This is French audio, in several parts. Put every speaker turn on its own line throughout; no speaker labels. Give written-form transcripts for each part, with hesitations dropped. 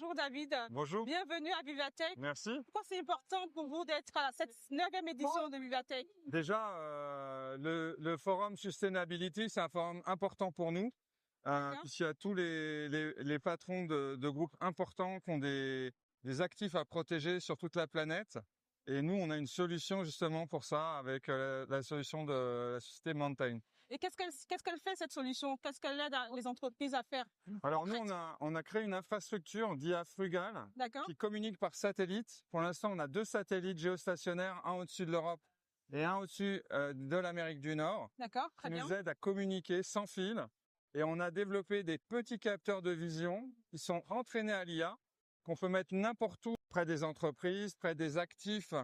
Bonjour David.
Bonjour.
Bienvenue à Vivatech.
Merci.
Pourquoi c'est important pour vous d'être à cette 9e édition de Vivatech?
Déjà, le forum Sustainability, c'est un forum important pour nous, puisqu'il y a tous les patrons de groupes importants qui ont des actifs à protéger sur toute la planète. Et nous, on a une solution justement pour ça avec la solution de la société Mountain.
Et qu'est-ce qu'elle fait cette solution? Qu'est-ce qu'elle aide les entreprises à faire?
Alors nous, on a créé une infrastructure d'IA frugale qui communique par satellite. Pour l'instant, on a 2 satellites géostationnaires, un au-dessus de l'Europe et un au-dessus de l'Amérique du Nord, qui nous aident à communiquer sans fil. Et on a développé des petits capteurs de vision qui sont entraînés à l'IA, qu'on peut mettre n'importe où, près des entreprises, près des actifs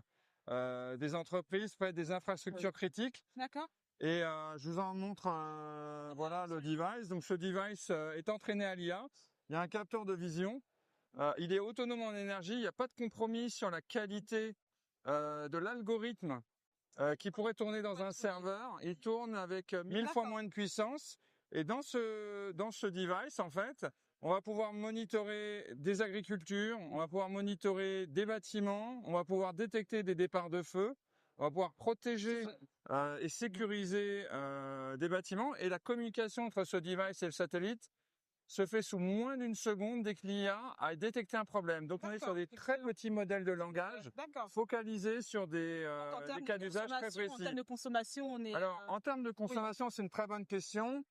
des entreprises, près des infrastructures critiques.
D'accord.
Et je vous en montre voilà le device. Donc ce device est entraîné à l'IA. Il y a un capteur de vision. Il est autonome en énergie. Il n'y a pas de compromis sur la qualité de l'algorithme qui pourrait tourner dans un serveur. Il tourne avec 1000 fois moins de puissance. Et dans ce device, en fait, on va pouvoir monitorer des agricultures, on va pouvoir monitorer des bâtiments, on va pouvoir détecter des départs de feu, on va pouvoir protéger et sécuriser des bâtiments. Et la communication entre ce device et le satellite se fait sous moins d'une seconde dès que l'IA a détecté un problème. Donc on est sur des très petits modèles de langage focalisés sur des cas d'usage très précis.
En termes de consommation, on est...
Alors en termes de consommation, c'est une très bonne question.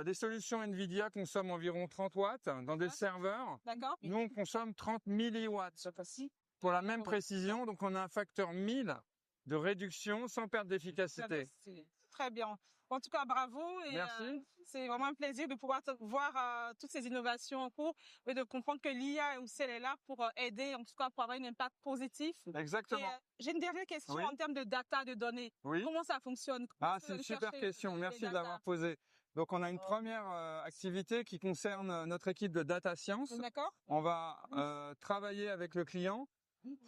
Les solutions Nvidia consomment environ 30 watts dans des serveurs. Nous, on consomme 30 milliwatts pour la même précision. Donc, on a un facteur 1000 de réduction sans perte d'efficacité.
Très bien. En tout cas, bravo. Et
merci.
C'est vraiment un plaisir de pouvoir voir toutes ces innovations en cours et de comprendre que l'IA aussi, elle est là pour aider, en tout cas, pour avoir un impact positif.
Exactement.
J'ai une dernière question en termes de data, de données.
Oui.
Comment ça fonctionne?
C'est une super question. Merci de l'avoir posée. Donc, on a une première activité qui concerne notre équipe de data science.
D'accord.
On va travailler avec le client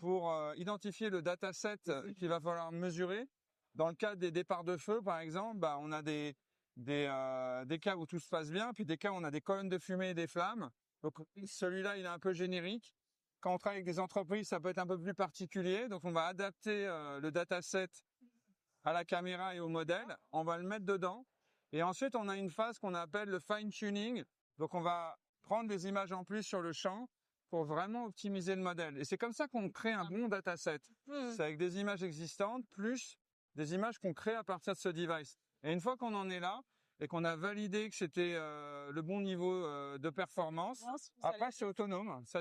pour identifier le dataset qu'il va falloir mesurer. Dans le cas des départs de feu, par exemple, on a des cas où tout se passe bien, puis des cas où on a des colonnes de fumée et des flammes. Donc, celui-là, il est un peu générique. Quand on travaille avec des entreprises, ça peut être un peu plus particulier. Donc, on va adapter le dataset à la caméra et au modèle. On va le mettre dedans. Et ensuite, on a une phase qu'on appelle le fine-tuning. Donc, on va prendre des images en plus sur le champ pour vraiment optimiser le modèle. Et c'est comme ça qu'on crée un bon dataset. C'est avec des images existantes, plus des images qu'on crée à partir de ce device. Et une fois qu'on en est là, et qu'on a validé que c'était le bon niveau de performance, après c'est autonome. Ça